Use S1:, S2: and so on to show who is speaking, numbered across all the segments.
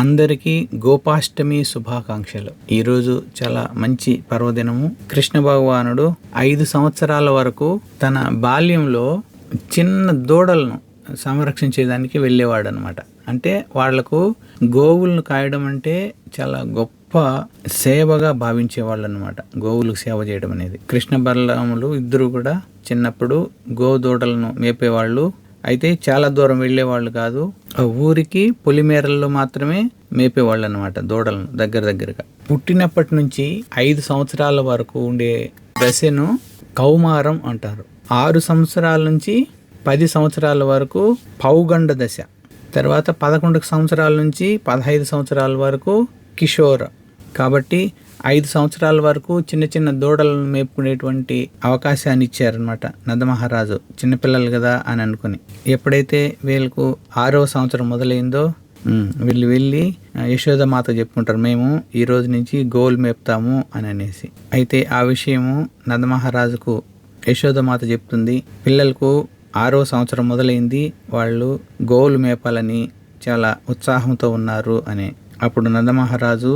S1: అందరికీ గోపాష్టమి శుభాకాంక్షలు. ఈరోజు చాలా మంచి పర్వదినము. కృష్ణ భగవానుడు 5 సంవత్సరాల వరకు తన బాల్యంలో చిన్న దూడలను సంరక్షించేదానికి వెళ్ళేవాడు అనమాట. అంటే వాళ్లకు గోవులను కాయడం అంటే చాలా గొప్ప సేవగా భావించేవాళ్ళు అనమాట. గోవులకు సేవ చేయడం అనేది. కృష్ణ బలరాములు ఇద్దరు కూడా చిన్నప్పుడు గోదూడలను మేపేవాళ్ళు. అయితే చాలా దూరం వెళ్ళేవాళ్ళు కాదు. ఆ ఊరికి పొలిమేరల్లో మాత్రమే మేపేవాళ్ళు అనమాట దూడలను దగ్గరగా. పుట్టినప్పటి నుంచి 5 సంవత్సరాల వరకు ఉండే దశను కౌమారం అంటారు. 6 సంవత్సరాల నుంచి 10 సంవత్సరాల వరకు పౌగండ దశ. తర్వాత 11 సంవత్సరాల నుంచి 15 సంవత్సరాల వరకు కిషోర. కాబట్టి 5 సంవత్సరాల వరకు చిన్న చిన్న దూడలను మేపుకునేటువంటి అవకాశాన్ని ఇచ్చారనమాట నందమహారాజు. చిన్నపిల్లలు కదా అని అనుకుని. ఎప్పుడైతే వీళ్ళకు 6వ సంవత్సరం మొదలైందో వీళ్ళు వెళ్ళి యశోదమాత చెప్పుకుంటారు, మేము ఈ రోజు నుంచి గోవులు మేపుతాము అని అనేసి. అయితే ఆ విషయము నందమహారాజుకు యశోదమాత చెప్తుంది. పిల్లలకు 6వ సంవత్సరం మొదలైంది, వాళ్ళు గోవులు మేపాలని చాలా ఉత్సాహంతో ఉన్నారు అని. అప్పుడు నందమహారాజు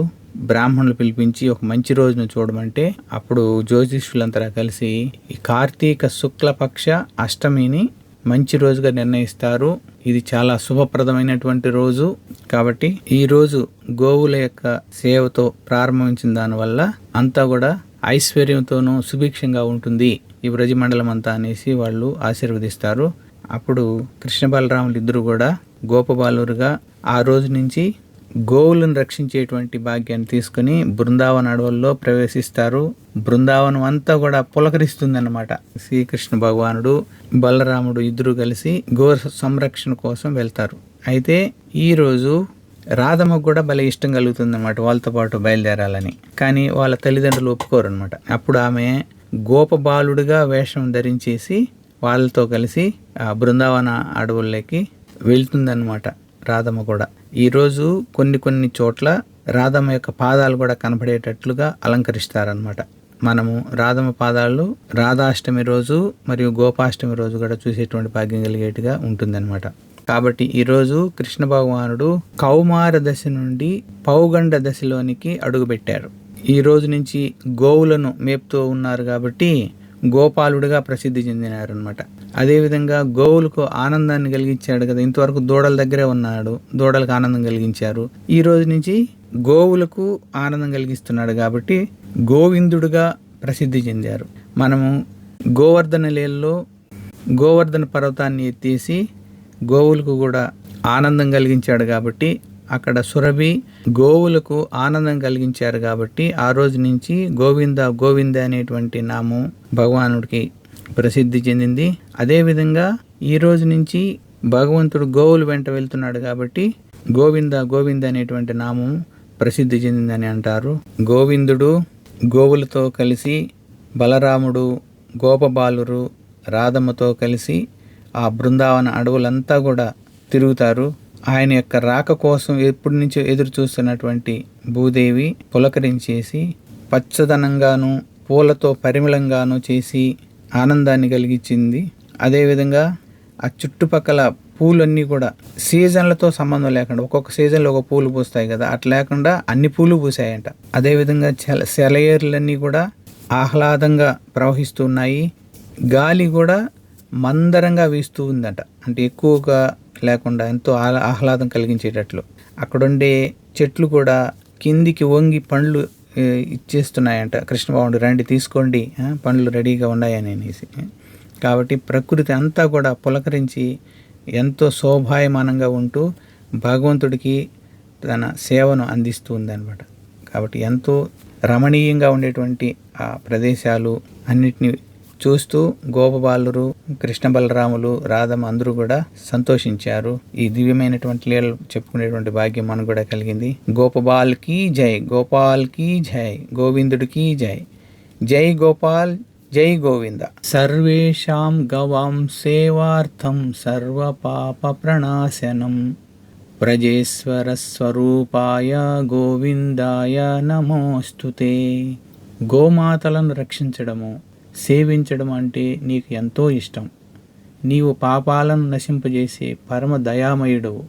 S1: బ్రాహ్మణులు పిలిపించి ఒక మంచి రోజును చూడమంటే అప్పుడు జ్యోతిష్యులంతా కలిసి ఈ కార్తీక శుక్లపక్ష అష్టమిని మంచి రోజుగా నిర్ణయిస్తారు. ఇది చాలా శుభప్రదమైనటువంటి రోజు. కాబట్టి ఈ రోజు గోవుల యొక్క సేవతో ప్రారంభించిన దానివల్ల అంతా కూడా ఐశ్వర్యంతోనూ సుభిక్షంగా ఉంటుంది ఈ బ్రజమండలం అంతా అనేసి వాళ్ళు ఆశీర్వదిస్తారు. అప్పుడు కృష్ణ బలరాములు ఇద్దరు కూడా గోపబాలురుగా ఆ రోజు నుంచి గోవులను రక్షించేటువంటి భాగ్యాన్ని తీసుకుని బృందావన అడవుల్లో ప్రవేశిస్తారు. బృందావనం అంతా కూడా పులకరిస్తుందన్నమాట. శ్రీకృష్ణ భగవానుడు బలరాముడు ఇద్దరు కలిసి గో సంరక్షణ కోసం వెళ్తారు. అయితే ఈరోజు రాధమ్మకు కూడా భలే ఇష్టం కలుగుతుందన్నమాట వాళ్ళతో పాటు బయలుదేరాలని. కానీ వాళ్ళ తల్లిదండ్రులు ఒప్పుకోరు అనమాట. అప్పుడు ఆమె గోపబాలుడిగా వేషం ధరించేసి వాళ్ళతో కలిసి ఆ బృందావన అడవుల్లోకి వెళ్తుందన్నమాట రాధమ్మ కూడా. ఈరోజు కొన్ని చోట్ల రాధమ్మ యొక్క పాదాలు కూడా కనపడేటట్లుగా అలంకరిస్తారనమాట. మనము రాధమ్మ పాదాలు రాధాష్టమి రోజు మరియు గోపాష్టమి రోజు కూడా చూసేటువంటి భాగ్యం కలిగేట్టుగా ఉంటుందన్నమాట. కాబట్టి ఈరోజు కృష్ణ భగవానుడు కౌమార దశ నుండి పౌగండ దశలోనికి అడుగుపెట్టారు. ఈ రోజు నుంచి గోవులను మేపుతూ ఉన్నారు కాబట్టి గోపాలుడిగా ప్రసిద్ధి చెందినారు అనమాట. అదేవిధంగా గోవులకు ఆనందాన్ని కలిగించాడు కదా. ఇంతవరకు దూడల దగ్గరే ఉన్నాడు, దూడలకు ఆనందం కలిగించారు. ఈ రోజు నుంచి గోవులకు ఆనందం కలిగిస్తున్నాడు కాబట్టి గోవిందుడుగా ప్రసిద్ధి చెందారు. మనము గోవర్ధన లీలలో గోవర్ధన పర్వతాన్ని ఎత్తేసి గోవులకు కూడా ఆనందం కలిగించాడు కాబట్టి అక్కడ సురభి గోవులకు ఆనందం కలిగించారు కాబట్టి ఆ రోజు నుంచి గోవింద అనేటువంటి నామం భగవానుడికి ప్రసిద్ధి చెందింది. అదేవిధంగా ఈ రోజు నుంచి భగవంతుడు గోవులు వెంట వెళ్తున్నాడు కాబట్టి గోవింద అనేటువంటి నామం ప్రసిద్ధి చెందిందని అంటారు. గోవిందుడు గోవులతో కలిసి బలరాముడు గోపబాలురు రాధమ్మతో కలిసి ఆ బృందావన అడవులంతా కూడా తిరుగుతారు. ఆయన యొక్క రాక కోసం ఎప్పటి నుంచో ఎదురు చూస్తున్నటువంటి భూదేవి పులకరించేసి పచ్చదనంగాను పూలతో పరిమళంగాను చేసి ఆనందాన్ని కలిగించింది. అదేవిధంగా ఆ చుట్టుపక్కల పూలన్నీ కూడా సీజన్లతో సంబంధం లేకుండా ఒక్కొక్క సీజన్లో ఒక పూలు పూస్తాయి కదా, అట్లా లేకుండా అన్ని పూలు పూసాయంట. అదేవిధంగా సెలయేర్లన్నీ కూడా ఆహ్లాదంగా ప్రవహిస్తున్నాయి. గాలి కూడా మందరంగా వీస్తూ ఉందట. అంటే ఎక్కువగా లేకుండా ఎంతో ఆహ్లాదం కలిగించేటట్లు. అక్కడుండే చెట్లు కూడా కిందికి వంగి పండ్లు ఇచ్చేస్తున్నాయంట. కృష్ణభగవానుడు రండి తీసుకోండి, పండ్లు రెడీగా ఉన్నాయని అనేసి. కాబట్టి ప్రకృతి అంతా కూడా పులకరించి ఎంతో శోభాయమానంగా ఉంటూ భగవంతుడికి తన సేవను అందిస్తూ ఉందన్నమాట. కాబట్టి ఎంతో రమణీయంగా ఉండేటువంటి ఆ ప్రదేశాలు అన్నిటినీ చూస్తూ గోపబాలురు కృష్ణ బలరాములు రాధమ్మ అందరూ కూడా సంతోషించారు. ఈ దివ్యమైనటువంటి లీలలు చెప్పుకునేటువంటి భాగ్యం మనకు కూడా కలిగింది. గోపబాల్కి జై, గోపాల్కి జై, గోవిందుడికి జై. జై గోపాల్, జై గోవింద. సర్వేషాం గవాం సేవార్థం సర్వ పాప ప్రణాశనం బ్రజేశ్వర స్వరూపాయ గోవిందాయ నమోస్తుతే. గోమాతలను రక్షించడము సేవించడం అంటే నీకు ఎంతో ఇష్టం. నీవు పాపాలను నశింపజేసే పరమ దయామయుడవు.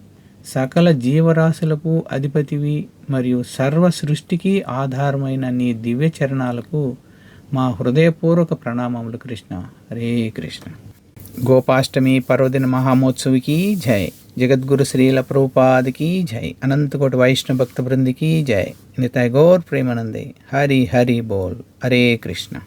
S1: సకల జీవరాశులకు అధిపతివి మరియు సర్వ సృష్టికి ఆధారమైన నీ దివ్య చరణాలకు మా హృదయపూర్వక ప్రణామములు కృష్ణ. హరే కృష్ణ. గోపాష్టమి పర్వదిన మహామోత్సవికి జై. జగద్గురు శ్రీల ప్రభుపాదికి జై. అనంతకోటి వైష్ణవ భక్త బృందికి జై. నితాయ్ గౌర్ ప్రేమానందే. హరి హరి బోల్. హరే కృష్ణ.